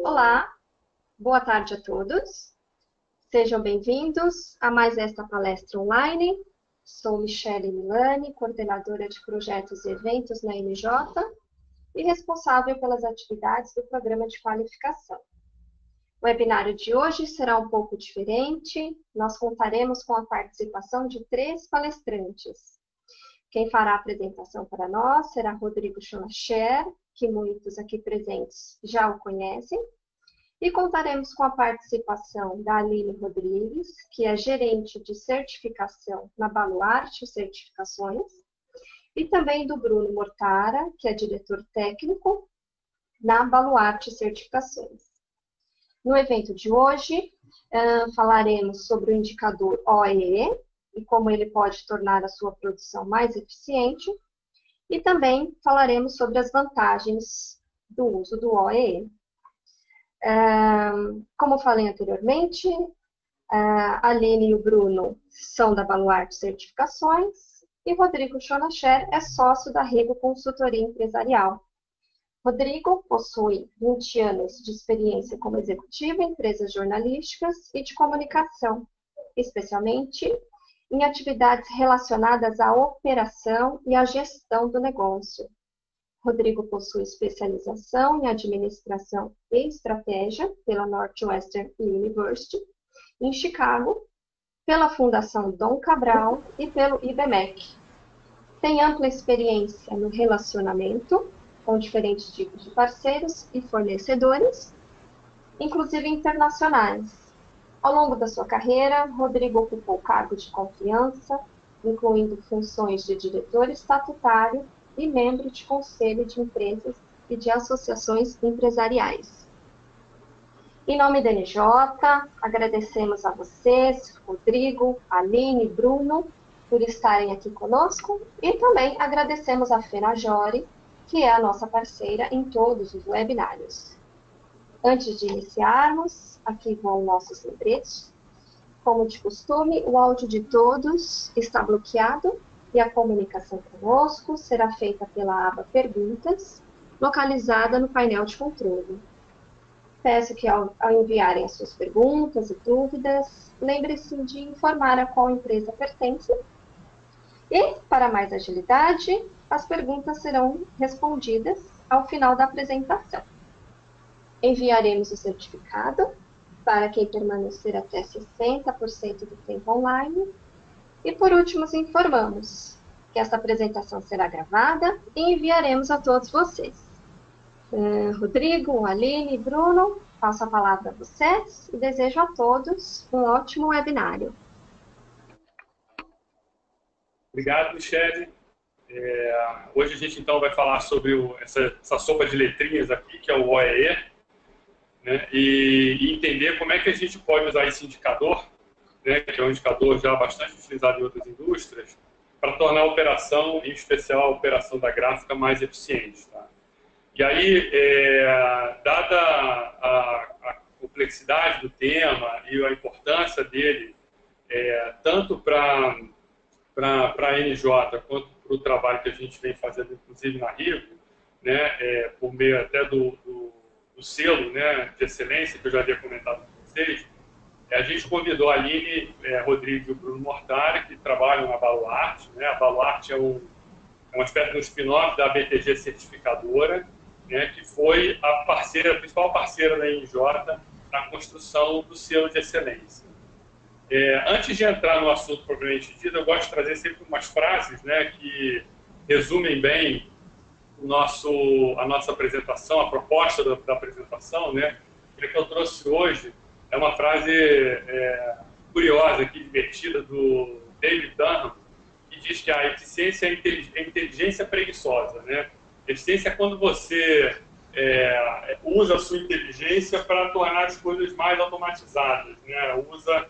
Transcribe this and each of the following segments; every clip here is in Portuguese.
Olá, boa tarde a todos. Sejam bem-vindos a mais esta palestra online. Sou Michele Milani, coordenadora de projetos e eventos na NJ e responsável pelas atividades do programa de qualificação. O webinário de hoje será um pouco diferente. Nós contaremos com a participação de 3 palestrantes. Quem fará a apresentação para nós será Rodrigo Schonacher, que muitos aqui presentes já o conhecem. E contaremos com a participação da Aline Rodrigues, que é gerente de certificação na Baluarte Certificações, e também do Bruno Mortara, que é diretor técnico na Baluarte Certificações. No evento de hoje, falaremos sobre o indicador OEE e como ele pode tornar a sua produção mais eficiente, e também falaremos sobre as vantagens do uso do OEE. Como falei anteriormente, a Aline e o Bruno são da Baluarte Certificações e Rodrigo Schonacher é sócio da Rego Consultoria Empresarial. Rodrigo possui 20 anos de experiência como executivo em empresas jornalísticas e de comunicação, especialmente em atividades relacionadas à operação e à gestão do negócio. Rodrigo possui especialização em administração e estratégia pela Northwestern University, em Chicago, pela Fundação Dom Cabral e pelo IBMEC. Tem ampla experiência no relacionamento com diferentes tipos de parceiros e fornecedores, inclusive internacionais. Ao longo da sua carreira, Rodrigo ocupou cargo de confiança, incluindo funções de diretor estatutário e membro de conselho de empresas e de associações empresariais. Em nome da NJ, agradecemos a vocês, Rodrigo, Aline e Bruno, por estarem aqui conosco, e também agradecemos a Fenajore, que é a nossa parceira em todos os webinários. Antes de iniciarmos, aqui vão nossos lembretes. Como de costume, o áudio de todos está bloqueado e a comunicação conosco será feita pela aba Perguntas, localizada no painel de controle. Peço que, ao enviarem as suas perguntas e dúvidas, lembre-se de informar a qual empresa pertence. E, para mais agilidade, as perguntas serão respondidas ao final da apresentação. Enviaremos o certificado para quem permanecer até 60% do tempo online. E, por último, informamos que esta apresentação será gravada e enviaremos a todos vocês. Rodrigo, Aline e Bruno, passo a palavra a vocês e desejo a todos um ótimo webinário. Obrigado, Michele. Hoje a gente, então, vai falar sobre essa sopa de letrinhas aqui, que é o OEE, né, e entender como é que a gente pode usar esse indicador, né, que é um indicador já bastante utilizado em outras indústrias, para tornar a operação, em especial a operação da gráfica, mais eficiente. Tá? E aí, dada a complexidade do tema e a importância dele, tanto para a NJ quanto para o trabalho que a gente vem fazendo, inclusive na Rego, né, por meio até do selo, né, de excelência, que eu já havia comentado com vocês, a gente convidou a Aline, Rodrigo e o Bruno Mortara, que trabalham na Baluarte. Né? A Baluarte é uma espécie de um spin-off da BTG Certificadora, né, que foi a principal parceira da NJ na construção do selo de excelência. Antes de entrar no assunto propriamente dito, eu gosto de trazer sempre umas frases, né, que resumem bem a nossa apresentação, a proposta da apresentação, né, que eu trouxe hoje. É uma frase curiosa, aqui, divertida, do David Dunham, que diz que a eficiência é inteligência preguiçosa. Né? Eficiência é quando você usa a sua inteligência para tornar as coisas mais automatizadas, né? Usa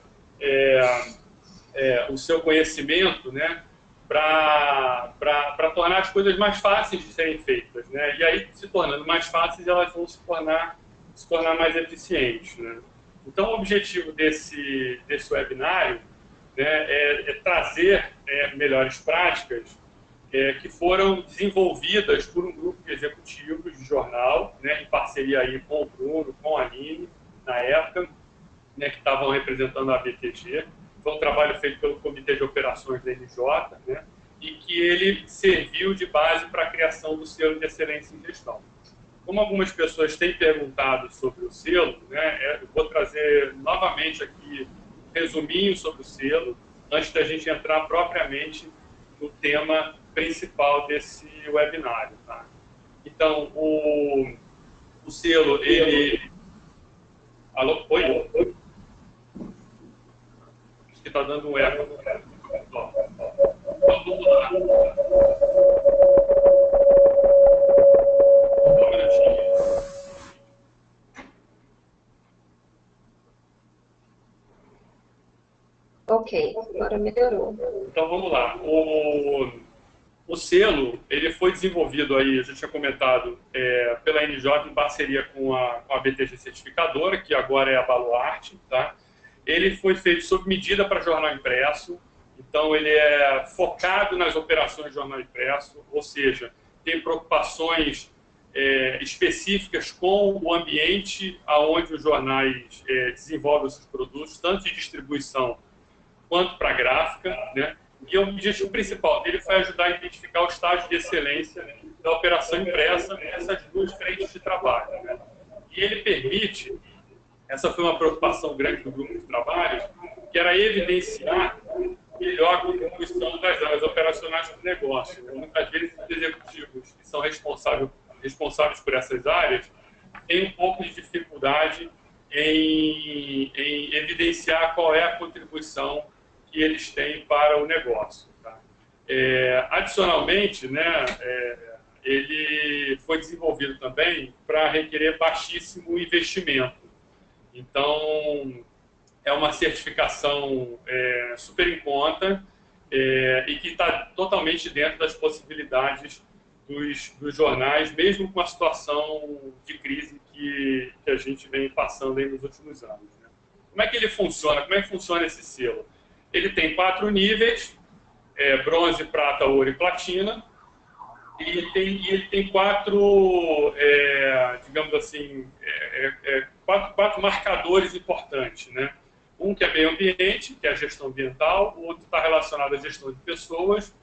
o seu conhecimento, né, para tornar as coisas mais fáceis de serem feitas. Né? E aí, se tornando mais fáceis, elas vão se tornar mais eficientes. Né? Então, o objetivo desse webinário, né, é trazer melhores práticas que foram desenvolvidas por um grupo de executivos de jornal, né, em parceria aí com o Bruno, com a Aline, na época, né, que estavam representando a BTG. Foi um trabalho feito pelo Comitê de Operações da NJ, né, e que ele serviu de base para a criação do selo de excelência em gestão. Como algumas pessoas têm perguntado sobre o selo, né, eu vou trazer novamente aqui um resuminho sobre o selo, antes da gente entrar propriamente no tema principal desse webinário. Tá? Então, o selo, ele... Alô? Oi? Acho que está dando um eco. Então, vamos lá. Só um minutinho. Ok, agora melhorou. Então, vamos lá. O selo, ele foi desenvolvido aí, a gente tinha comentado, pela NJ em parceria com a BTG Certificadora, que agora é a Baluarte, tá? Ele foi feito sob medida para jornal impresso, então ele é focado nas operações de jornal impresso, ou seja, tem preocupações específicas com o ambiente aonde os jornais desenvolvem os seus produtos, tanto de distribuição quanto para a gráfica, né? E o objetivo principal dele foi ajudar a identificar o estágio de excelência da operação impressa nessas duas frentes de trabalho, né? E ele permite, essa foi uma preocupação grande do grupo de trabalho, que era evidenciar melhor a contribuição das áreas operacionais para o negócio. Muitas vezes os executivos que são responsáveis por essas áreas têm um pouco de dificuldade em evidenciar qual é a contribuição que eles têm para o negócio. Tá? Adicionalmente, né, ele foi desenvolvido também para requerer baixíssimo investimento. Então, é uma certificação super em conta e que está totalmente dentro das possibilidades dos jornais, mesmo com a situação de crise que a gente vem passando aí nos últimos anos. Né? Como é que ele funciona? Como é que funciona esse selo? Ele tem 4 níveis, bronze, prata, ouro e platina, e ele tem 4, digamos assim, 4 marcadores importantes, né? Um que é meio ambiente, que é a gestão ambiental, o outro está relacionado à gestão de pessoas,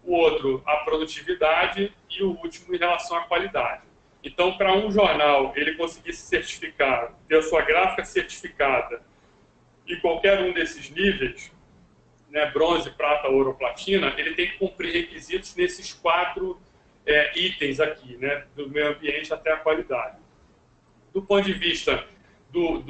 o outro à produtividade e o último em relação à qualidade. Então, para um jornal ele conseguir se certificar, ter a sua gráfica certificada em qualquer um desses níveis, né, bronze, prata, ouro ou platina, ele tem que cumprir requisitos nesses 4 itens aqui, né, do meio ambiente até a qualidade. Do ponto de vista do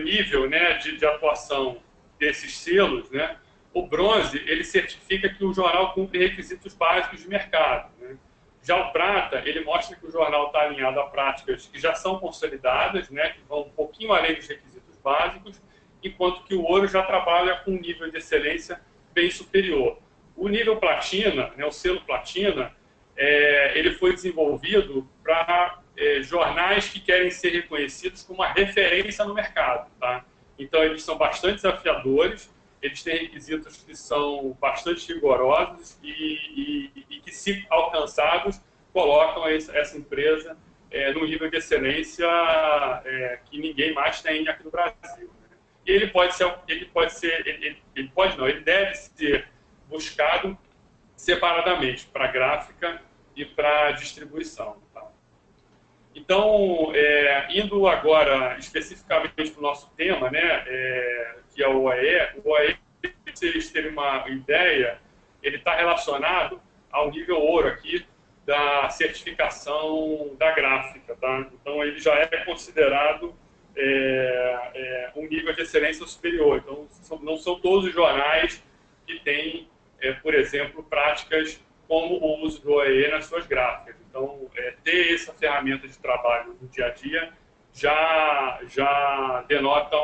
nível, né, de atuação desses selos, né, o bronze ele certifica que o jornal cumpre requisitos básicos de mercado. Né? Já o prata, ele mostra que o jornal está alinhado a práticas que já são consolidadas, né, que vão um pouquinho além dos requisitos básicos, enquanto que o ouro já trabalha com um nível de excelência bem superior. O nível platina, né, o selo platina, ele foi desenvolvido para jornais que querem ser reconhecidos como uma referência no mercado. Tá? Então, eles são bastante desafiadores, eles têm requisitos que são bastante rigorosos e que, se alcançados, colocam essa empresa num nível de excelência que ninguém mais tem aqui no Brasil. Né? E ele deve ser buscado separadamente para gráfica e para distribuição. Tá? Então, indo agora especificamente para o nosso tema, né, que é o OAE, para vocês terem uma ideia, ele está relacionado ao nível ouro aqui da certificação da gráfica. Tá? Então, ele já é considerado um nível de excelência superior. Então, não são todos os jornais que têm, por exemplo, práticas como o uso do OAE nas suas gráficas. Então, ter essa ferramenta de trabalho no dia a dia já denota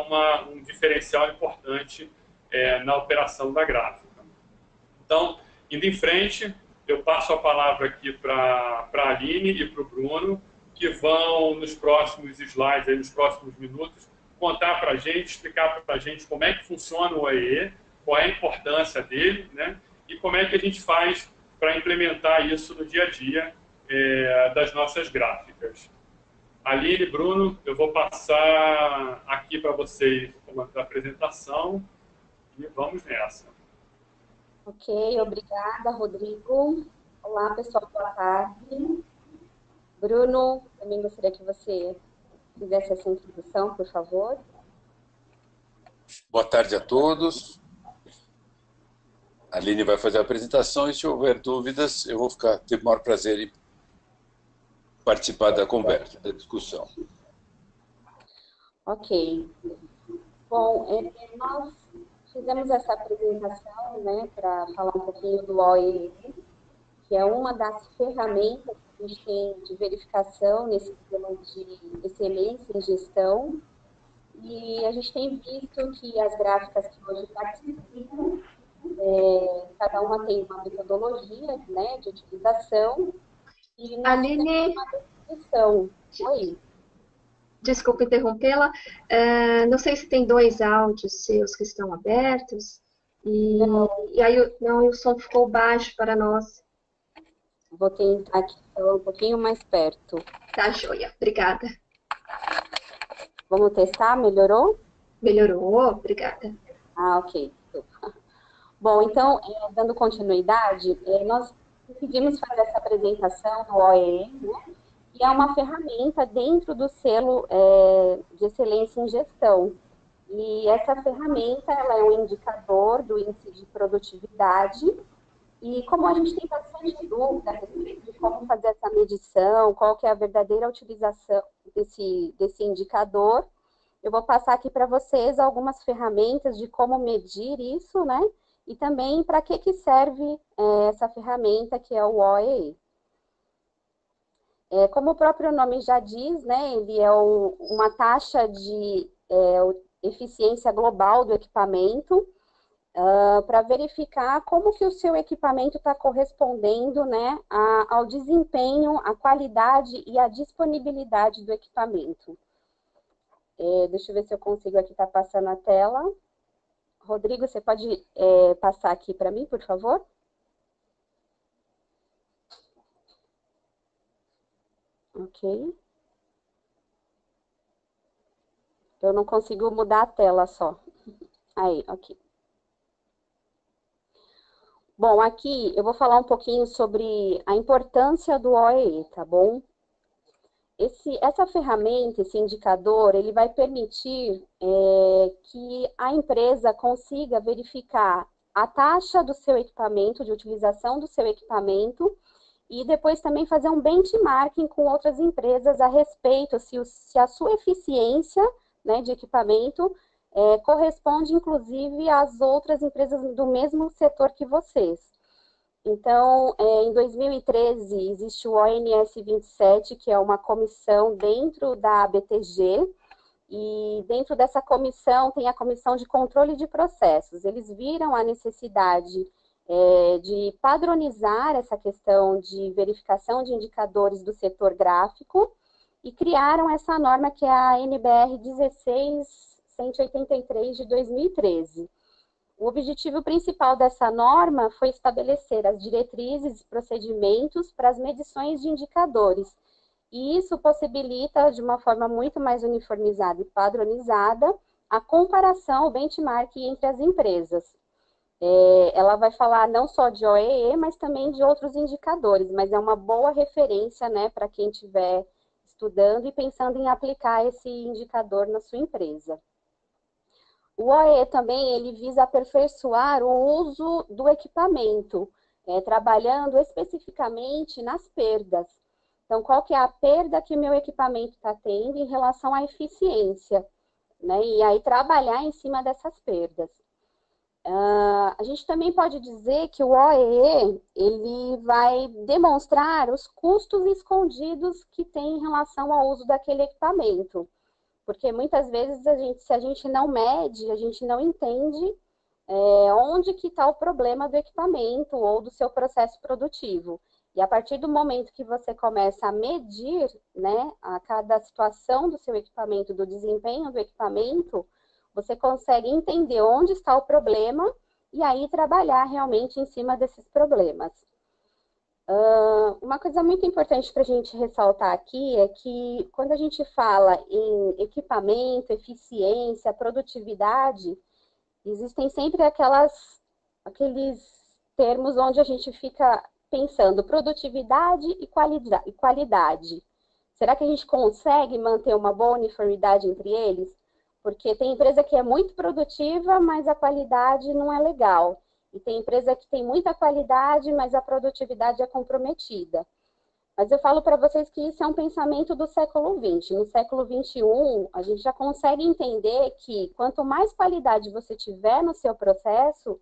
um diferencial importante na operação da gráfica. Então, indo em frente, eu passo a palavra aqui para a Aline e para o Bruno, que vão, nos próximos slides, aí, nos próximos minutos, contar para a gente, explicar para a gente como é que funciona o OAE, qual é a importância dele, né? e como é que a gente faz para implementar isso no dia a dia das nossas gráficas. Aline, Bruno, eu vou passar aqui para vocês o comando da apresentação e vamos nessa. Ok, obrigada, Rodrigo. Olá, pessoal, boa tarde. Bruno, também gostaria que você fizesse essa introdução, por favor. Boa tarde a todos. A Aline vai fazer a apresentação e, se houver dúvidas, eu vou ter o maior prazer em participar da conversa, da discussão. Ok. Bom, nós fizemos essa apresentação, né, para falar um pouquinho do OEE, que é uma das ferramentas que a gente tem de verificação nesse sistema de excelência em gestão. E a gente tem visto que as gráficas que hoje participam, cada uma tem uma metodologia, né, de utilização. E nós Aline, uma definição. Oi. Desculpa interrompê-la. Não sei se tem 2 áudios seus que estão abertos. E aí não, o som ficou baixo para nós. Vou tentar aqui falar um pouquinho mais perto. Tá, joia. Obrigada. Vamos testar? Melhorou? Melhorou, obrigada. Ah, ok. Bom, então, dando continuidade, nós decidimos fazer essa apresentação do OEE, né, que é uma ferramenta dentro do selo de excelência em gestão. E essa ferramenta, ela é um indicador do índice de produtividade. E como a gente tem bastante dúvida a respeito de como fazer essa medição, qual que é a verdadeira utilização desse indicador, eu vou passar aqui para vocês algumas ferramentas de como medir isso, né? E também para que serve essa ferramenta que é o OEE. Como o próprio nome já diz, né? Ele é uma taxa de eficiência global do equipamento, para verificar como que o seu equipamento está correspondendo, né, ao desempenho, à qualidade e à disponibilidade do equipamento. Deixa eu ver se eu consigo aqui estar passando a tela. Rodrigo, você pode passar aqui para mim, por favor? Ok. Eu não consigo mudar a tela só. Aí, ok. Bom, aqui eu vou falar um pouquinho sobre a importância do OEE, tá bom? Essa ferramenta, esse indicador, ele vai permitir que a empresa consiga verificar a taxa do seu equipamento, de utilização do seu equipamento, e depois também fazer um benchmarking com outras empresas a respeito se a sua eficiência, né, de equipamento corresponde, inclusive, às outras empresas do mesmo setor que vocês. Então, em 2013, existe o ONS 27, que é uma comissão dentro da BTG, e dentro dessa comissão tem a comissão de controle de processos. Eles viram a necessidade de padronizar essa questão de verificação de indicadores do setor gráfico e criaram essa norma que é a NBR 16183 de 2013. O objetivo principal dessa norma foi estabelecer as diretrizes e procedimentos para as medições de indicadores. E isso possibilita, de uma forma muito mais uniformizada e padronizada, a comparação, o benchmark entre as empresas. Ela vai falar não só de OEE, mas também de outros indicadores, mas é uma boa referência, né, para quem estiver estudando e pensando em aplicar esse indicador na sua empresa. O OEE também, ele visa aperfeiçoar o uso do equipamento, trabalhando especificamente nas perdas. Então, qual que é a perda que o meu equipamento está tendo em relação à eficiência, né? E aí trabalhar em cima dessas perdas. A gente também pode dizer que o OEE, ele vai demonstrar os custos escondidos que tem em relação ao uso daquele equipamento. Porque muitas vezes, se a gente não mede, a gente não entende onde que está o problema do equipamento ou do seu processo produtivo. E a partir do momento que você começa a medir, né, a cada situação do seu equipamento, do desempenho do equipamento, você consegue entender onde está o problema e aí trabalhar realmente em cima desses problemas. Uma coisa muito importante para a gente ressaltar aqui é que quando a gente fala em equipamento, eficiência, produtividade, existem sempre aqueles termos onde a gente fica pensando produtividade e qualidade. Será que a gente consegue manter uma boa uniformidade entre eles? Porque tem empresa que é muito produtiva, mas a qualidade não é legal. E tem empresa que tem muita qualidade, mas a produtividade é comprometida. Mas eu falo para vocês que isso é um pensamento do século XX. No século XXI, a gente já consegue entender que quanto mais qualidade você tiver no seu processo,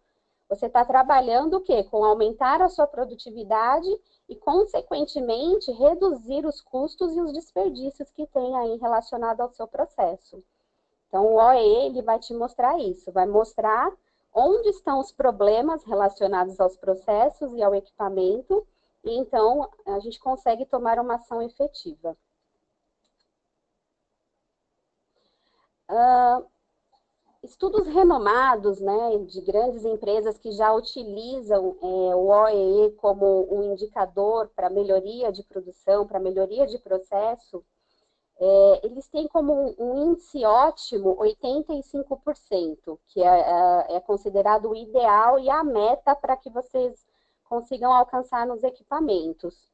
você está trabalhando o quê? Com aumentar a sua produtividade e, consequentemente, reduzir os custos e os desperdícios que tem aí relacionado ao seu processo. Então, o OEE, ele vai te mostrar isso, vai mostrar onde estão os problemas relacionados aos processos e ao equipamento, e então a gente consegue tomar uma ação efetiva. Estudos renomados, né, de grandes empresas que já utilizam o OEE como um indicador para melhoria de produção, para melhoria de processo, eles têm como um índice ótimo 85%, que é considerado o ideal e a meta para que vocês consigam alcançar nos equipamentos.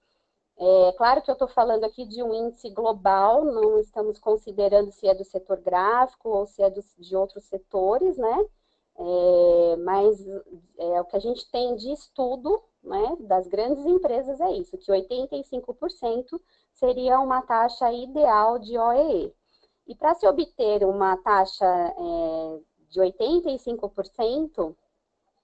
Claro que eu estou falando aqui de um índice global, não estamos considerando se é do setor gráfico ou se é de outros setores, né? Mas o que a gente tem de estudo, né, das grandes empresas é isso, que 85% seria uma taxa ideal de OEE. E para se obter uma taxa de 85%,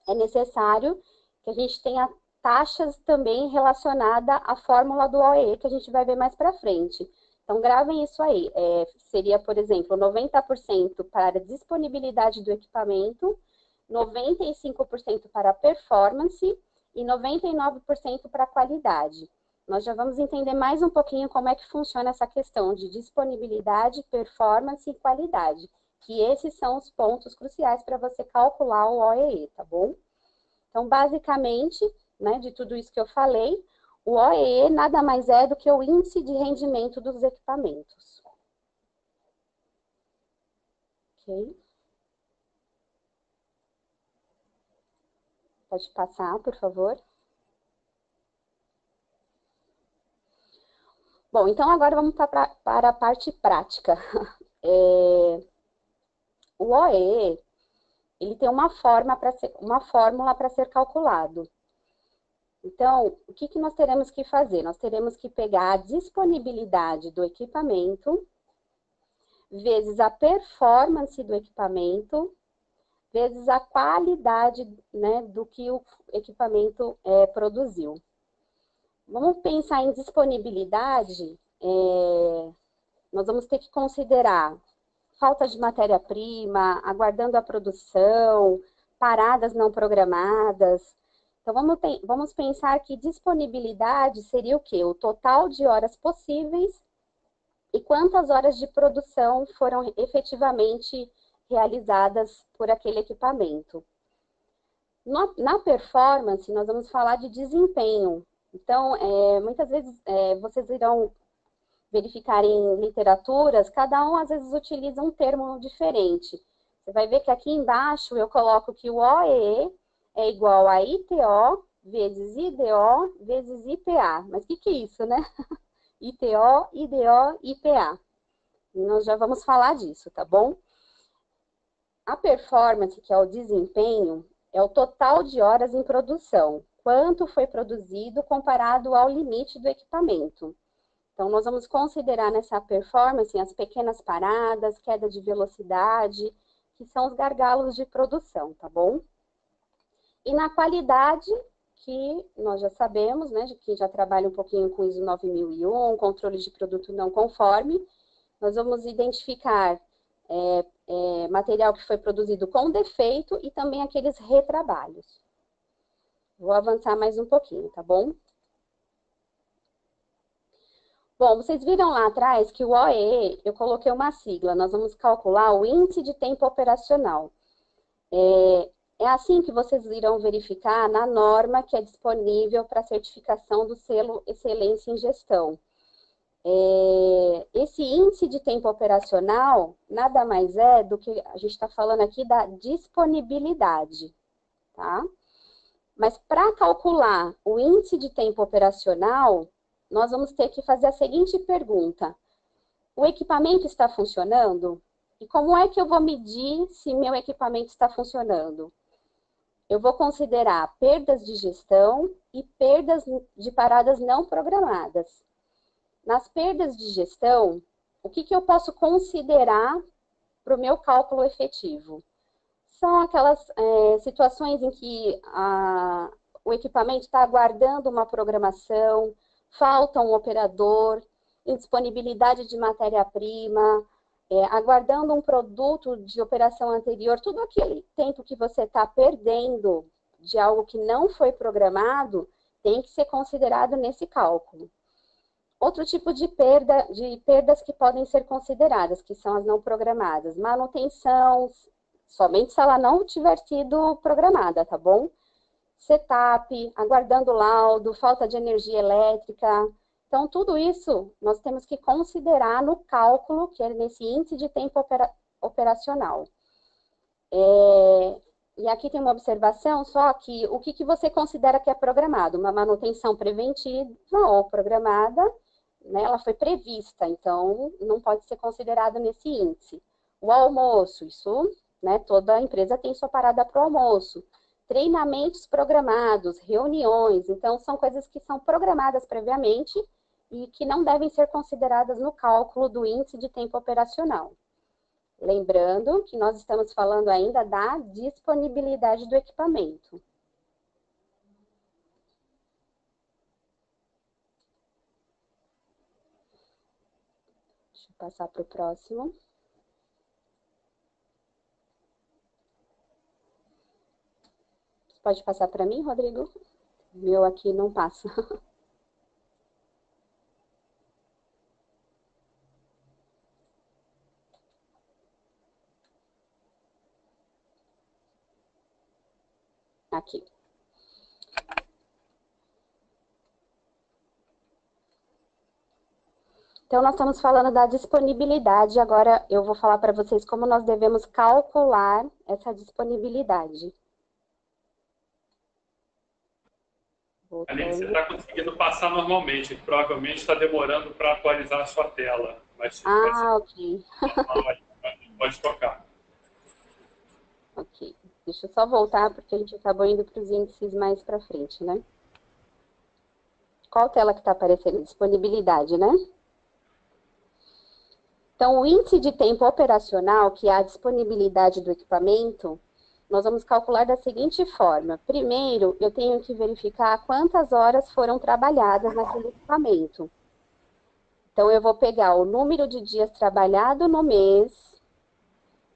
é necessário que a gente tenha taxas também relacionadas à fórmula do OEE, que a gente vai ver mais para frente. Então, gravem isso aí. Seria, por exemplo, 90% para a disponibilidade do equipamento, 95% para a performance e 99% para a qualidade. Nós já vamos entender mais um pouquinho como é que funciona essa questão de disponibilidade, performance e qualidade, que esses são os pontos cruciais para você calcular o OEE, tá bom? Então, basicamente, né, de tudo isso que eu falei, o OEE nada mais é do que o índice de rendimento dos equipamentos. Ok? Pode passar, por favor. Bom, então agora vamos para a parte prática. O OEE, ele tem uma fórmula para ser calculado. Então, o que nós teremos que fazer? Nós teremos que pegar a disponibilidade do equipamento, vezes a performance do equipamento, vezes a qualidade, né, do que o equipamento produziu. Vamos pensar em disponibilidade, nós vamos ter que considerar falta de matéria-prima, aguardando a produção, paradas não programadas. Então, vamos pensar que disponibilidade seria o quê? O total de horas possíveis e quantas horas de produção foram efetivamente realizadas por aquele equipamento. Na performance, nós vamos falar de desempenho. Então, muitas vezes vocês irão verificar em literaturas, cada um às vezes utiliza um termo diferente. Você vai ver que aqui embaixo eu coloco que o OEE é igual a ITO vezes IDO vezes IPA. Mas o que é isso, né? ITO, IDO, IPA. Nós já vamos falar disso, tá bom? A performance, que é o desempenho, é o total de horas em produção. Quanto foi produzido comparado ao limite do equipamento. Então, nós vamos considerar nessa performance as pequenas paradas, queda de velocidade, que são os gargalos de produção, tá bom? E na qualidade, que nós já sabemos, né, de quem já trabalha um pouquinho com ISO 9001, controle de produto não conforme, nós vamos identificar material que foi produzido com defeito e também aqueles retrabalhos. Vou avançar mais um pouquinho, tá bom? Bom, vocês viram lá atrás que o OEE, eu coloquei uma sigla, nós vamos calcular o índice de tempo operacional. É assim que vocês irão verificar na norma que é disponível para certificação do selo Excelência em Gestão. Esse índice de tempo operacional nada mais é do que a gente está falando aqui da disponibilidade, tá? Mas para calcular o índice de tempo operacional, nós vamos ter que fazer a seguinte pergunta: o equipamento está funcionando? E como é que eu vou medir se meu equipamento está funcionando? Eu vou considerar perdas de gestão e perdas de paradas não programadas. Nas perdas de gestão, o que eu posso considerar para o meu cálculo efetivo? São aquelas situações em que o equipamento está aguardando uma programação, falta um operador, indisponibilidade de matéria-prima, aguardando um produto de operação anterior, tudo aquele tempo que você está perdendo de algo que não foi programado, tem que ser considerado nesse cálculo. Outro tipo de perdas que podem ser consideradas, que são as não programadas. Manutenção, somente se ela não tiver sido programada, tá bom? Setup, aguardando laudo, falta de energia elétrica. Então, tudo isso nós temos que considerar no cálculo, que é nesse índice de tempo operacional. E aqui tem uma observação só que o que você considera que é programado? Uma manutenção preventiva ou programada, né, ela foi prevista, então não pode ser considerado nesse índice. O almoço, isso, né, toda empresa tem sua parada para o almoço. Treinamentos programados, reuniões, então são coisas que são programadas previamente e que não devem ser consideradas no cálculo do índice de tempo operacional. Lembrando que nós estamos falando ainda da disponibilidade do equipamento. Deixa eu passar para o próximo. Você pode passar para mim, Rodrigo? Meu aqui não passa. Aqui. Então, nós estamos falando da disponibilidade. Agora, eu vou falar para vocês como nós devemos calcular essa disponibilidade. Aline, você está conseguindo passar normalmente. Provavelmente está demorando para atualizar a sua tela. Mas ok. Pode tocar. Ok. Deixa eu só voltar, porque a gente acabou indo para os índices mais para frente, né? Qual tela que está aparecendo? Disponibilidade, né? Então, o índice de tempo operacional, que é a disponibilidade do equipamento, nós vamos calcular da seguinte forma. Primeiro, eu tenho que verificar quantas horas foram trabalhadas naquele equipamento. Então, eu vou pegar o número de dias trabalhado no mês,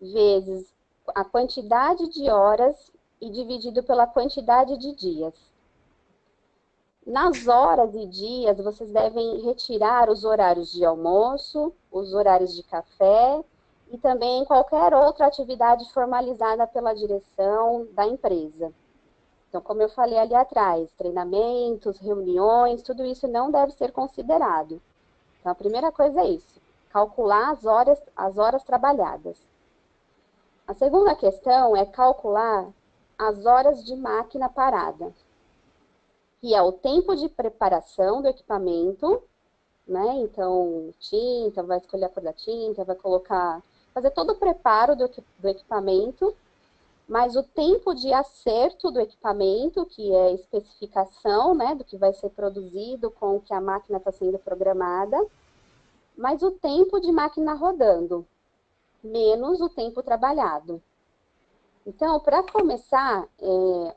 vezes a quantidade de horas e dividido pela quantidade de dias. Nas horas e dias, vocês devem retirar os horários de almoço, os horários de café e também qualquer outra atividade formalizada pela direção da empresa. Então, como eu falei ali atrás, treinamentos, reuniões, tudo isso não deve ser considerado. Então, a primeira coisa é isso, calcular as horas trabalhadas. A segunda questão é calcular as horas de máquina parada, que é o tempo de preparação do equipamento, né? Então, tinta, vai escolher a cor da tinta, vai fazer todo o preparo do equipamento, mas o tempo de acerto do equipamento, que é a especificação, né, do que vai ser produzido com o que a máquina está sendo programada, mas o tempo de máquina rodando, menos o tempo trabalhado. Então, para começar,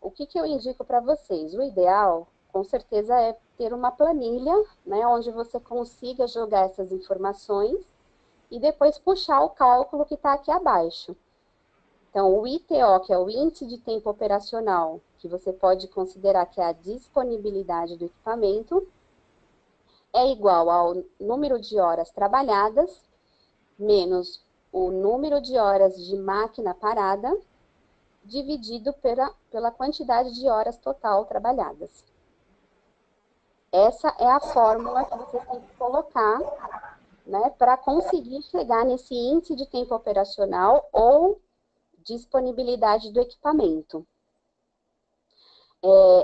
o que eu indico para vocês? O ideal, com certeza, é ter uma planilha, né, onde você consiga jogar essas informações e depois puxar o cálculo que está aqui abaixo. Então, o ITO, que é o Índice de Tempo Operacional, que você pode considerar que é a disponibilidade do equipamento, é igual ao número de horas trabalhadas, menos o número de horas de máquina parada, dividido pela quantidade de horas total trabalhadas. Essa é a fórmula que você tem que colocar, né, para conseguir chegar nesse índice de tempo operacional ou disponibilidade do equipamento.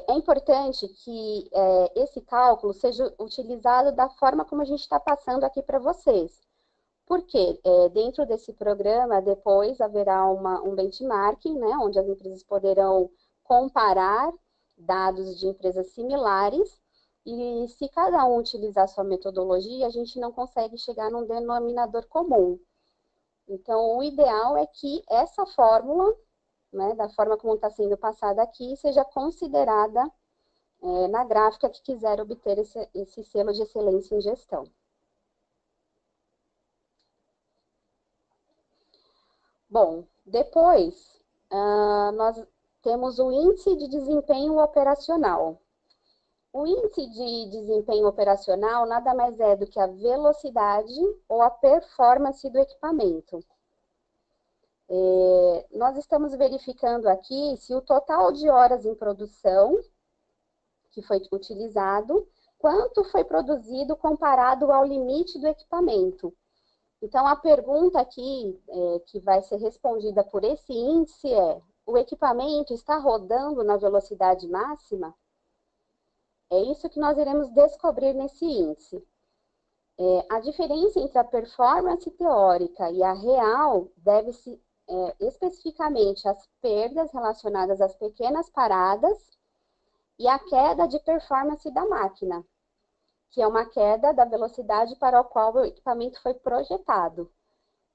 É importante que esse cálculo seja utilizado da forma como a gente está passando aqui para vocês. Porque dentro desse programa, depois haverá um benchmarking, né, onde as empresas poderão comparar dados de empresas similares, e se cada um utilizar sua metodologia, a gente não consegue chegar num denominador comum. Então, o ideal é que essa fórmula, né, da forma como está sendo passada aqui, seja considerada na gráfica que quiser obter esse selo de excelência em gestão. Bom, depois nós temos o índice de desempenho operacional. O índice de desempenho operacional nada mais é do que a velocidade ou a performance do equipamento. Nós estamos verificando aqui se o total de horas em produção que foi utilizado, quanto foi produzido comparado ao limite do equipamento. Então, a pergunta aqui que vai ser respondida por esse índice é: o equipamento está rodando na velocidade máxima? É isso que nós iremos descobrir nesse índice. A diferença entre a performance teórica e a real deve-se especificamente às perdas relacionadas às pequenas paradas e à queda de performance da máquina, que é uma queda da velocidade para a qual o equipamento foi projetado.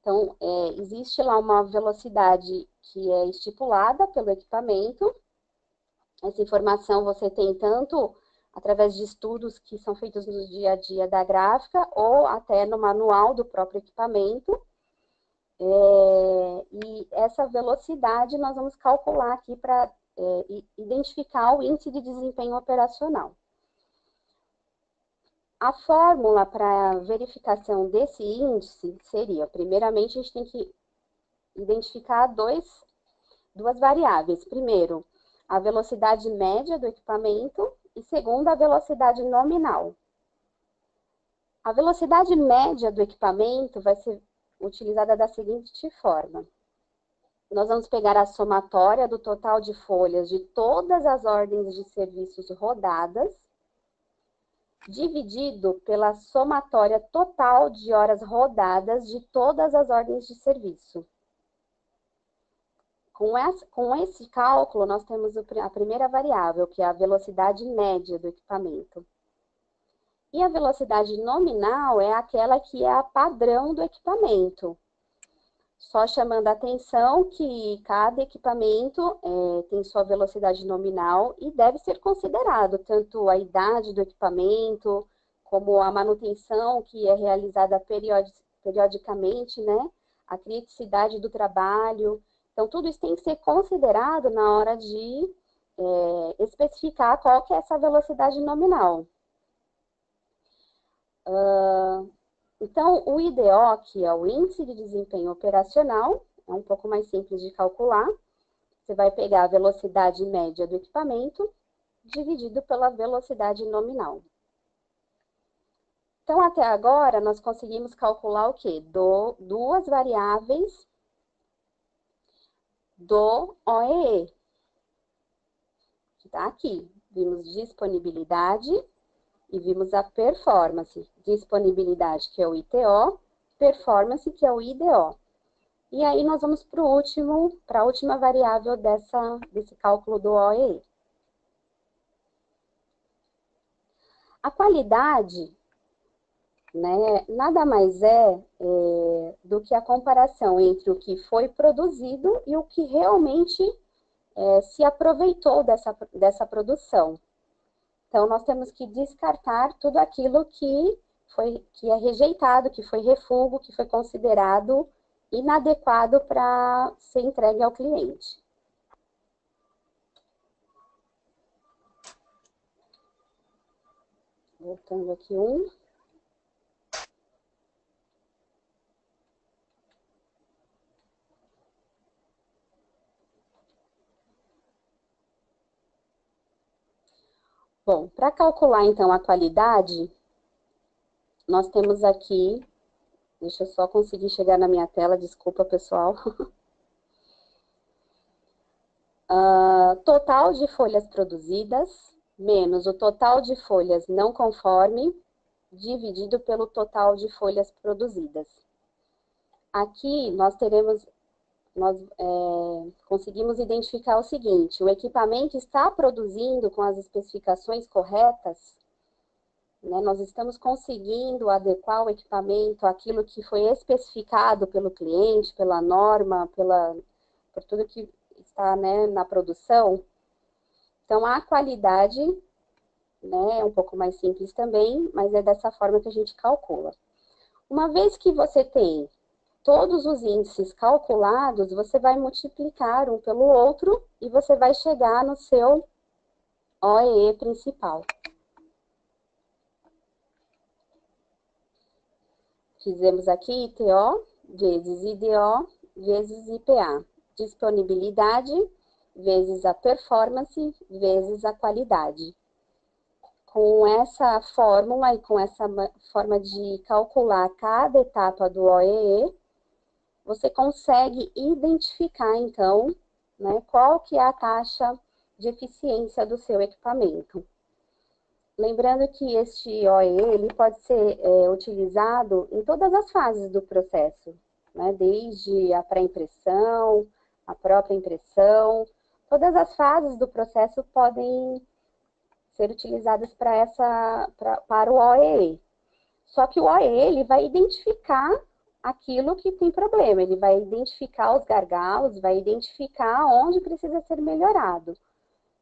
Então, existe lá uma velocidade que é estipulada pelo equipamento. Essa informação você tem tanto através de estudos que são feitos no dia a dia da gráfica ou até no manual do próprio equipamento. E essa velocidade nós vamos calcular aqui para identificar o índice de desempenho operacional. A fórmula para verificação desse índice seria, primeiramente, a gente tem que identificar duas variáveis. Primeiro, a velocidade média do equipamento e segundo, a velocidade nominal. A velocidade média do equipamento vai ser utilizada da seguinte forma. Nós vamos pegar a somatória do total de folhas de todas as ordens de serviços rodadas, dividido pela somatória total de horas rodadas de todas as ordens de serviço. Com esse cálculo, nós temos a primeira variável, que é a velocidade média do equipamento. E a velocidade nominal é aquela que é a padrão do equipamento. Só chamando a atenção que cada equipamento tem sua velocidade nominal e deve ser considerado tanto a idade do equipamento, como a manutenção que é realizada periodicamente, né? A criticidade do trabalho. Então, tudo isso tem que ser considerado na hora de especificar qual que é essa velocidade nominal. Então, o IDO, que é o Índice de Desempenho Operacional, é um pouco mais simples de calcular. Você vai pegar a velocidade média do equipamento dividido pela velocidade nominal. Então, até agora, nós conseguimos calcular o quê? Duas variáveis do OEE, que está aqui. Vimos disponibilidade e vimos a performance. Disponibilidade, que é o ITO, performance, que é o IDO. E aí nós vamos para a última variável desse cálculo do OEE. A qualidade, né, nada mais do que a comparação entre o que foi produzido e o que realmente se aproveitou dessa produção. Então, nós temos que descartar tudo aquilo que é rejeitado, que foi refúgio, que foi considerado inadequado para ser entregue ao cliente. Voltando aqui Para calcular, então, a qualidade, nós temos aqui, deixa eu só conseguir chegar na minha tela, desculpa, pessoal. Total de folhas produzidas, menos o total de folhas não conforme, dividido pelo total de folhas produzidas. Aqui, nós conseguimos identificar o seguinte: o equipamento está produzindo com as especificações corretas, né? Nós estamos conseguindo adequar o equipamento àquilo que foi especificado pelo cliente, pela norma, por tudo que está, né, na produção. Então, a qualidade, né, é um pouco mais simples também, mas é dessa forma que a gente calcula. Uma vez que você tem todos os índices calculados, você vai multiplicar um pelo outro e você vai chegar no seu OEE principal. Fizemos aqui ITO vezes IDO vezes IPA. Disponibilidade vezes a performance vezes a qualidade. Com essa fórmula e com essa forma de calcular cada etapa do OEE, você consegue identificar, então, né, qual que é a taxa de eficiência do seu equipamento. Lembrando que este OEE ele pode ser utilizado em todas as fases do processo, né, desde a pré-impressão, a própria impressão, todas as fases do processo podem ser utilizadas para o OEE. Só que o OEE ele vai identificar aquilo que tem problema, ele vai identificar os gargalos, vai identificar onde precisa ser melhorado.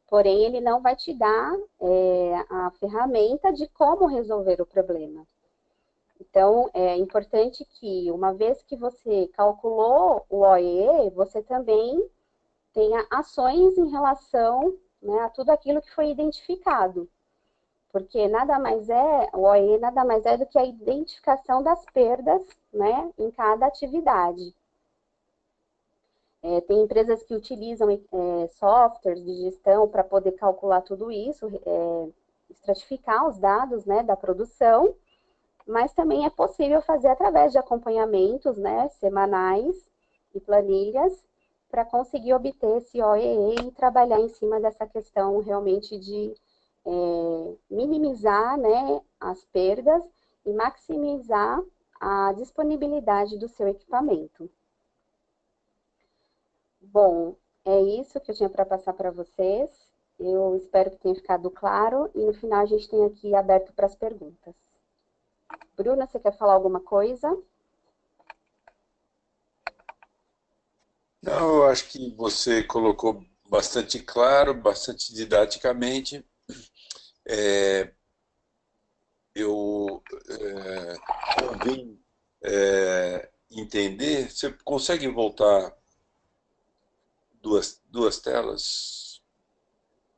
Porém, ele não vai te dar a ferramenta de como resolver o problema. Então, é importante que, uma vez que você calculou o OEE, você também tenha ações em relação, né, a tudo aquilo que foi identificado. Porque o OEE nada mais é do que a identificação das perdas, né, em cada atividade. Tem empresas que utilizam softwares de gestão para poder calcular tudo isso, estratificar os dados, né, da produção, mas também é possível fazer através de acompanhamentos, né, semanais e planilhas, para conseguir obter esse OEE e trabalhar em cima dessa questão realmente de minimizar, né, as perdas e maximizar a disponibilidade do seu equipamento. Bom, é isso que eu tinha para passar para vocês. Eu espero que tenha ficado claro e no final a gente tem aqui aberto para as perguntas. Bruna, você quer falar alguma coisa? Não, eu acho que você colocou bastante claro, bastante didaticamente. Eu convém entender. Você consegue voltar duas telas?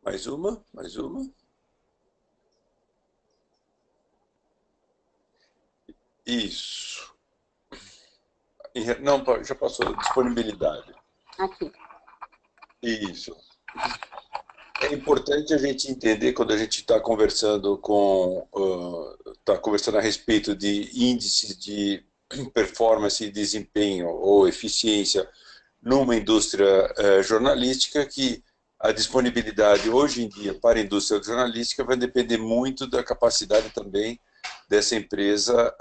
Mais uma, mais uma. Isso. Não, já passou. Disponibilidade. Aqui. Isso. É importante a gente entender quando a gente está conversando a respeito de índices de performance e desempenho ou eficiência numa indústria jornalística, que a disponibilidade hoje em dia para a indústria jornalística vai depender muito da capacidade também dessa empresa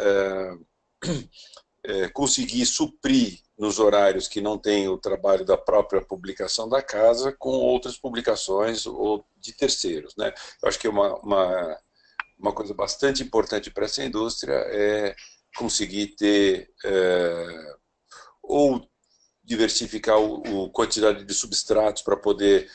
conseguir suprir nos horários que não tem o trabalho da própria publicação da casa com outras publicações ou de terceiros, né? Eu acho que uma coisa bastante importante para essa indústria é conseguir ter ou diversificar a quantidade de substratos para poder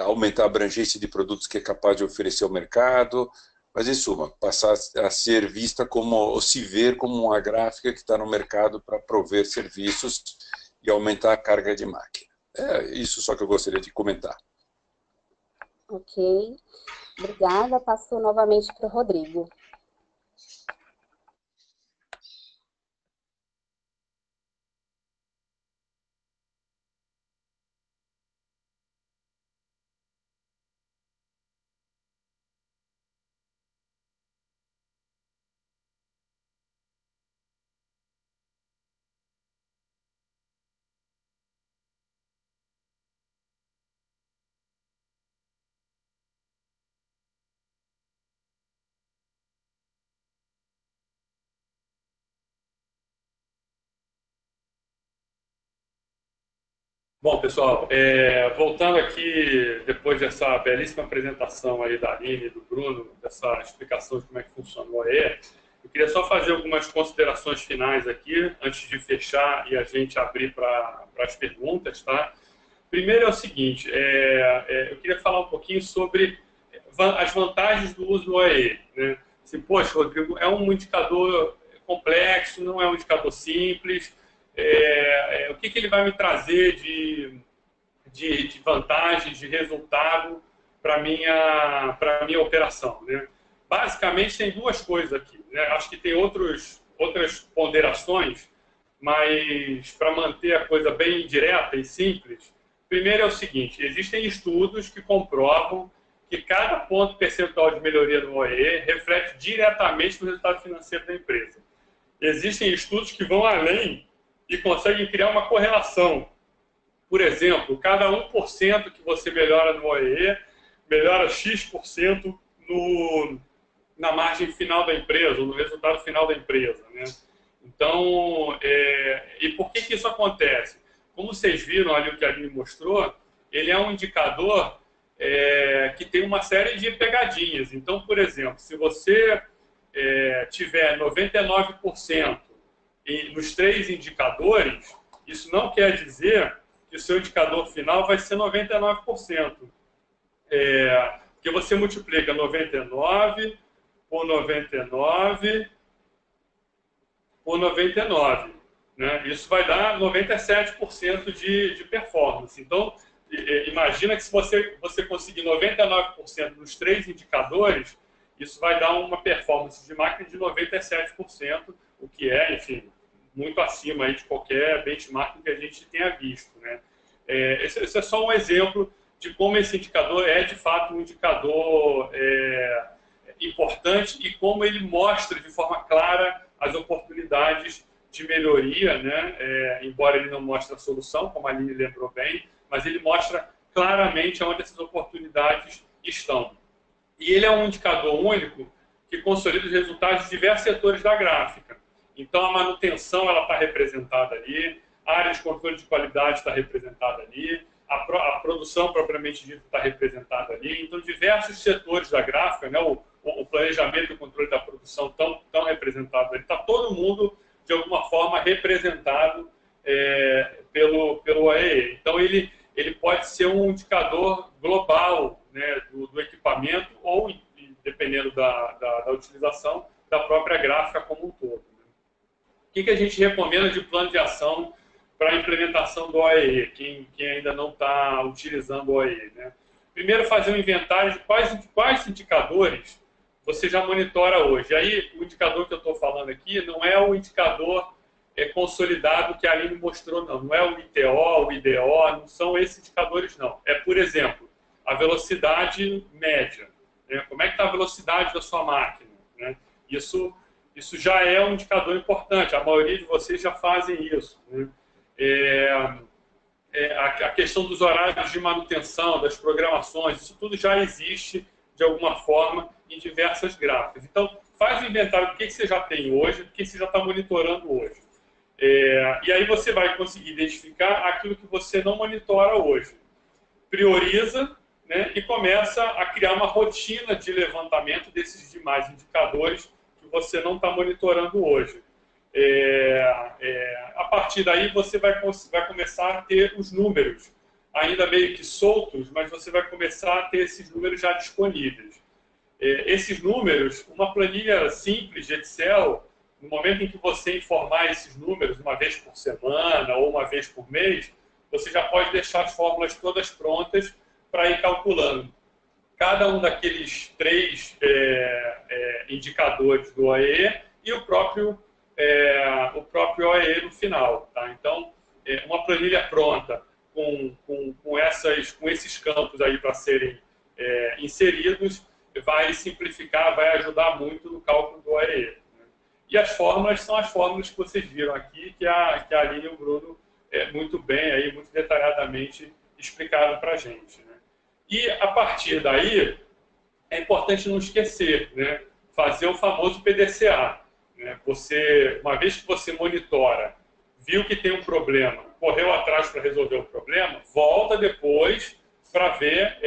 aumentar a abrangência de produtos que é capaz de oferecer ao mercado, mas, em suma, passar a ser vista como, ou se ver como uma gráfica que está no mercado para prover serviços e aumentar a carga de máquina. É isso só que eu gostaria de comentar. Ok. Obrigada. Passo novamente para o Rodrigo. Bom, pessoal, voltando aqui, depois dessa belíssima apresentação aí da Aline e do Bruno, dessa explicação de como é que funciona o OE, eu queria só fazer algumas considerações finais aqui, antes de fechar e a gente abrir para as perguntas, tá? Primeiro é o seguinte, eu queria falar um pouquinho sobre as vantagens do uso do OE, né? Assim, poxa, Rodrigo, é um indicador complexo, não é um indicador simples, o que ele vai me trazer de vantagens, de resultado para a minha operação, né? Basicamente, tem duas coisas aqui, né? Acho que tem outras ponderações, mas para manter a coisa bem direta e simples, primeiro é o seguinte, existem estudos que comprovam que cada ponto percentual de melhoria no OE reflete diretamente no resultado financeiro da empresa. Existem estudos que vão além e conseguem criar uma correlação. Por exemplo, cada 1% que você melhora no OEE, melhora X% na margem final da empresa, ou no resultado final da empresa, né? Então, e por que isso acontece? Como vocês viram ali o que a Aline mostrou, ele é um indicador que tem uma série de pegadinhas. Então, por exemplo, se você tiver 99% nos 3 indicadores, isso não quer dizer que o seu indicador final vai ser 99%. Porque você multiplica 99 por 99 por 99. Né? Isso vai dar 97% de performance. Então, imagina que se você conseguir 99% nos 3 indicadores, isso vai dar uma performance de máquina de 97%, o que é, enfim, muito acima aí de qualquer benchmark que a gente tenha visto, né? Esse é só um exemplo de como esse indicador é, de fato, um indicador importante e como ele mostra de forma clara as oportunidades de melhoria, né? Embora ele não mostre a solução, como a Aline lembrou bem, mas ele mostra claramente onde essas oportunidades estão. E ele é um indicador único que consolida os resultados de diversos setores da gráfica. Então, a manutenção está representada ali, a área de controle de qualidade está representada ali, a produção propriamente dita está representada ali. Então, diversos setores da gráfica, né, o planejamento e o controle da produção estão representados ali. Está todo mundo, de alguma forma, representado pelo OEE. Então, ele pode ser um indicador global, né, do equipamento ou, dependendo da utilização, da própria gráfica como um todo. O que a gente recomenda de plano de ação para a implementação do OEE, quem ainda não está utilizando o OEE, né? Primeiro, fazer um inventário de quais indicadores você já monitora hoje. Aí, o indicador que eu estou falando aqui não é o indicador consolidado que a Aline mostrou, não. Não é o ITO, o IDO, não são esses indicadores, não. É, por exemplo, a velocidade média. Né? Como é que está a velocidade da sua máquina? Né? Isso já é um indicador importante. A maioria de vocês já fazem isso. Né? A questão dos horários de manutenção, das programações, isso tudo já existe de alguma forma em diversas gráficas. Então, faz o inventário do que você já tem hoje, do que você já está monitorando hoje. E aí você vai conseguir identificar aquilo que você não monitora hoje. Prioriza, né, e começa a criar uma rotina de levantamento desses demais indicadores que você não está monitorando hoje. A partir daí você vai começar a ter os números, ainda meio que soltos, mas você vai começar a ter esses números já disponíveis. Esses números, uma planilha simples de Excel, no momento em que você informar esses números uma vez por semana ou uma vez por mês, você já pode deixar as fórmulas todas prontas para ir calculando. Cada um daqueles 3 indicadores do OEE e o próprio OEE no final. Tá? Então, uma planilha pronta com esses campos aí para serem inseridos vai simplificar, vai ajudar muito no cálculo do OEE. Né? E as fórmulas são as fórmulas que vocês viram aqui, que a Aline e o Bruno muito bem, aí, muito detalhadamente explicaram para a gente. Né? E, a partir daí, é importante não esquecer, né? Fazer o famoso PDCA. Né? Uma vez que você monitora viu que tem um problema, correu atrás para resolver o problema, volta depois para ver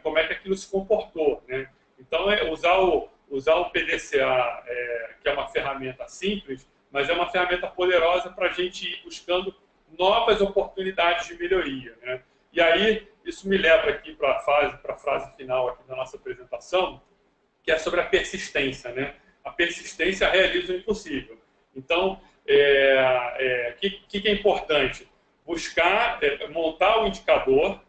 como é que aquilo se comportou, né? Então, usar o PDCA, que é uma ferramenta simples, mas é uma ferramenta poderosa para a gente ir buscando novas oportunidades de melhoria, né? E aí, isso me leva aqui para a frase final aqui da nossa apresentação, que é sobre a persistência, né? A persistência realiza o impossível. Então, que é importante? Buscar, montar o indicador,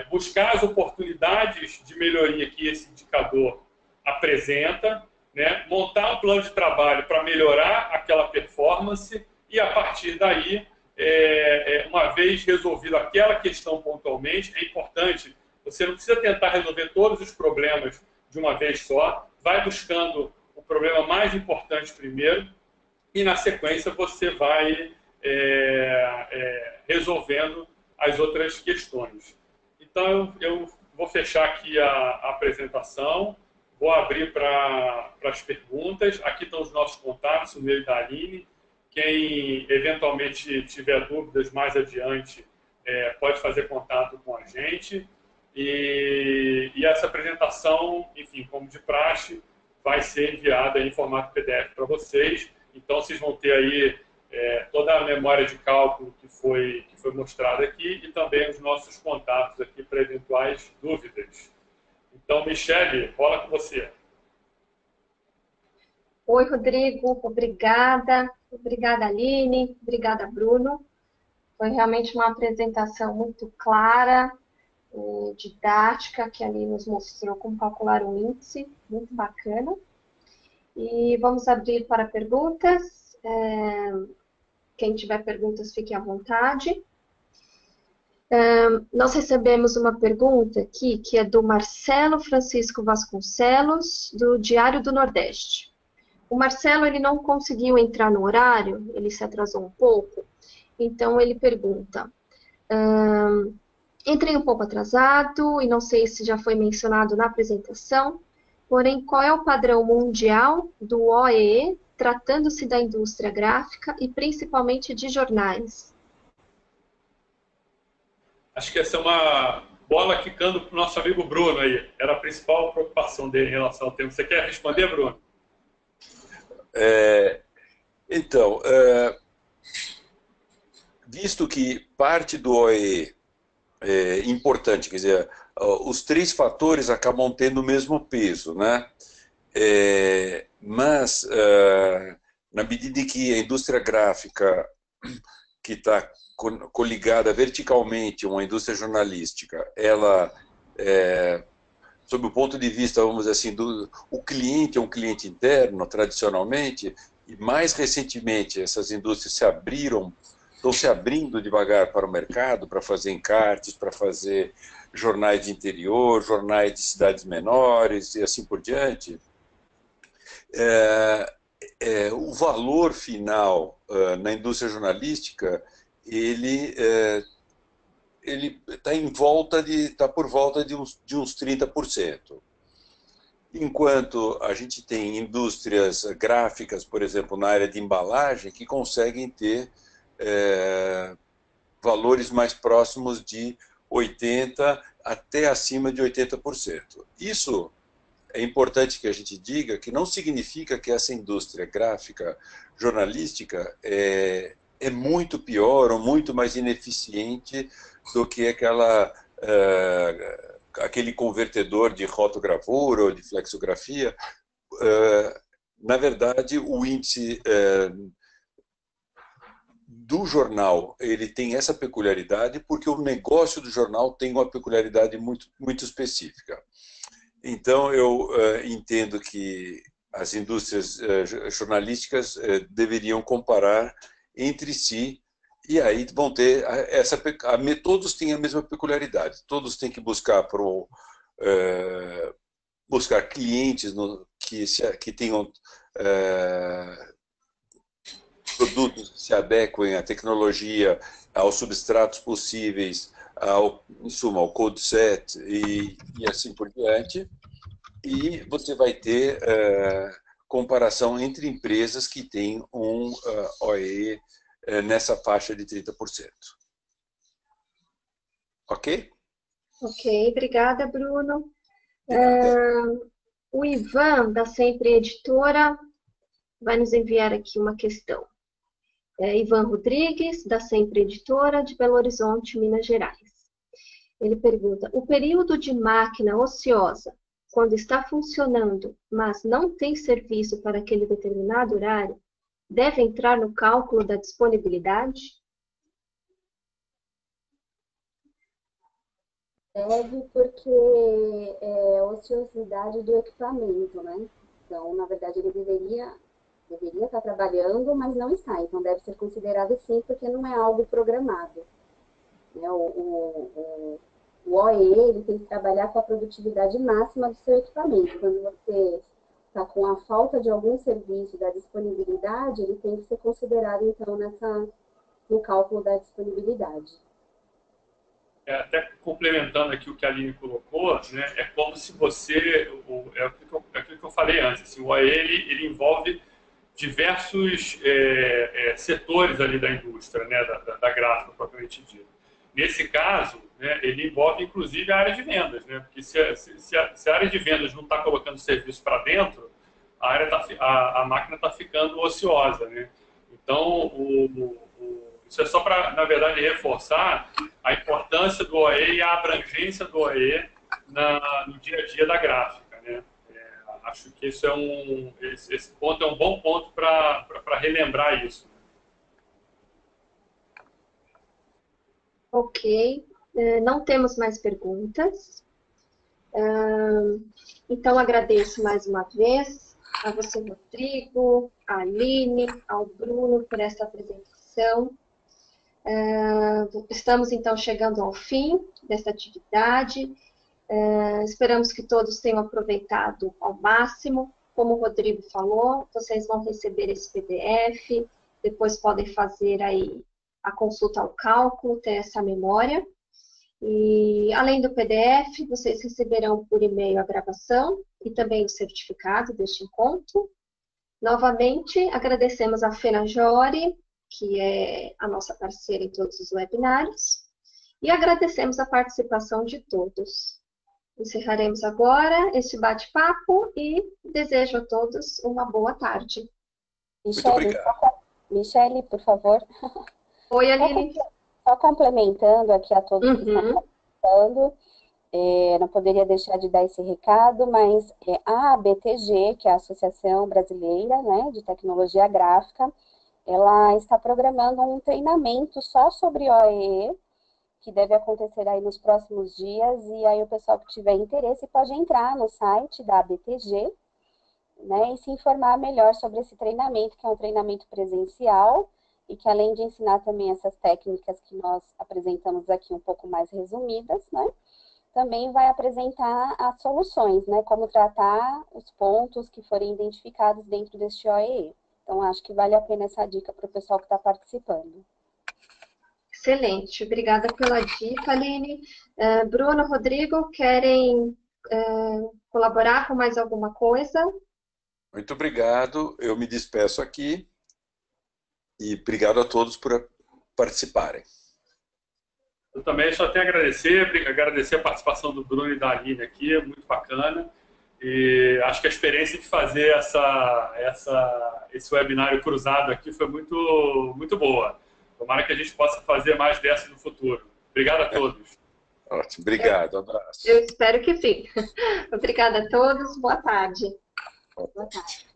buscar as oportunidades de melhoria que esse indicador apresenta, né? Montar um plano de trabalho para melhorar aquela performance e, a partir daí, uma vez resolvido aquela questão pontualmente, é importante, você não precisa tentar resolver todos os problemas de uma vez só, vai buscando o problema mais importante primeiro e, na sequência, você vai resolvendo as outras questões. Então, eu vou fechar aqui a apresentação, vou abrir para as perguntas. Aqui estão os nossos contatos, o meu e da Aline. Quem eventualmente tiver dúvidas mais adiante pode fazer contato com a gente. E essa apresentação, enfim, como de praxe, vai ser enviada em formato PDF para vocês. Então, vocês vão ter aí toda a memória de cálculo que foi mostrada aqui e também os nossos contatos aqui para eventuais dúvidas. Então, Michele, bola com você. Oi, Rodrigo. Obrigada. Obrigada, Aline. Obrigada, Bruno. Foi realmente uma apresentação muito clara, didática, que ali nos mostrou como calcular um índice, muito bacana. E vamos abrir para perguntas. Quem tiver perguntas, fique à vontade. Nós recebemos uma pergunta aqui, que é do Marcelo Francisco Vasconcelos, do Diário do Nordeste. O Marcelo, ele não conseguiu entrar no horário, ele se atrasou um pouco, então ele pergunta... Entrei um pouco atrasado e não sei se já foi mencionado na apresentação, porém, qual é o padrão mundial do OEE, tratando-se da indústria gráfica e principalmente de jornais? Acho que essa é uma bola quicando para o nosso amigo Bruno aí. Era a principal preocupação dele em relação ao tema. Você quer responder, Bruno? Então, visto que parte do OEE importante, quer dizer, os três fatores acabam tendo o mesmo peso, né? Mas, na medida em que a indústria gráfica, que está coligada verticalmente a uma indústria jornalística, ela, sob o ponto de vista, vamos dizer assim, o cliente é um cliente interno, tradicionalmente, e mais recentemente essas indústrias estão se abrindo devagar para o mercado, para fazer encartes, para fazer jornais de interior, jornais de cidades menores e assim por diante. O valor final na indústria jornalística, ele está por volta de uns 30%. Enquanto a gente tem indústrias gráficas, por exemplo, na área de embalagem, que conseguem ter valores mais próximos de 80% até acima de 80%. Isso é importante que a gente diga que não significa que essa indústria gráfica jornalística é muito pior ou muito mais ineficiente do que aquele convertedor de rotogravura ou de flexografia. Na verdade, o índice do jornal, ele tem essa peculiaridade porque o negócio do jornal tem uma peculiaridade muito, muito específica. Então, eu entendo que as indústrias jornalísticas deveriam comparar entre si e aí vão ter todos têm a mesma peculiaridade, todos têm que buscar buscar clientes que tenham produtos que se adequem à tecnologia, aos substratos possíveis, em suma, ao code set e assim por diante. E você vai ter comparação entre empresas que têm um OEE nessa faixa de 30%. Ok? Ok, obrigada, Bruno. O Ivan, da Sempre Editora, vai nos enviar aqui uma questão. Ivan Rodrigues, da Sempre Editora, de Belo Horizonte, Minas Gerais. Ele pergunta, o período de máquina ociosa, quando está funcionando, mas não tem serviço para aquele determinado horário, deve entrar no cálculo da disponibilidade? Deve, porque é ociosidade do equipamento, né? Então, na verdade, ele deveria estar trabalhando, mas não está. Então, deve ser considerado sim, porque não é algo programado. Né? O OE, ele tem que trabalhar com a produtividade máxima do seu equipamento. Quando você está com a falta de algum serviço da disponibilidade, ele tem que ser considerado, então, no cálculo da disponibilidade. Até complementando aqui o que a Aline colocou, né, é como se você, aquilo que eu falei antes, assim, o OE ele envolve diversos setores ali da indústria, né, da gráfica propriamente dita. Nesse caso, né, ele envolve inclusive a área de vendas, né, porque se a área de vendas não está colocando serviço para dentro, a máquina está ficando ociosa, né? Então, isso é só para, na verdade, reforçar a importância do OE e a abrangência do OE no dia a dia da gráfica, né? Acho que esse ponto é um bom ponto para relembrar isso. Ok, não temos mais perguntas. Então, agradeço mais uma vez a você, Rodrigo, a Aline, ao Bruno por essa apresentação. Estamos, então, chegando ao fim desta atividade. Esperamos que todos tenham aproveitado ao máximo. Como o Rodrigo falou, vocês vão receber esse PDF, depois podem fazer aí a consulta ao cálculo, ter essa memória. E, além do PDF, vocês receberão por e-mail a gravação e também o certificado deste encontro. Novamente, agradecemos a Fena Jori, que é a nossa parceira em todos os webinários, e agradecemos a participação de todos. Encerraremos agora este bate-papo e desejo a todos uma boa tarde. Michele, por favor. Oi, Aline. Só complementando aqui a todos que estão participando, não poderia deixar de dar esse recado, mas a ABTG, que é a Associação Brasileira, né, de Tecnologia Gráfica, ela está programando um treinamento só sobre OEE, que deve acontecer aí nos próximos dias, e aí o pessoal que tiver interesse pode entrar no site da ABTG, né, e se informar melhor sobre esse treinamento, que é um treinamento presencial, e que além de ensinar também essas técnicas que nós apresentamos aqui um pouco mais resumidas, né, também vai apresentar as soluções, né, como tratar os pontos que forem identificados dentro deste OEE. Então, acho que vale a pena essa dica para o pessoal que está participando. Excelente, obrigada pela dica, Aline. Bruno, Rodrigo, querem colaborar com mais alguma coisa? Muito obrigado, eu me despeço aqui e obrigado a todos por participarem. Eu também só tenho a agradecer a participação do Bruno e da Aline aqui, é muito bacana. E acho que a experiência de fazer esse webinário cruzado aqui foi muito, muito boa. Tomara que a gente possa fazer mais dessa no futuro. Obrigado a todos. Ótimo, obrigado, abraço. Eu espero que sim. Obrigada a todos, boa tarde. Boa tarde.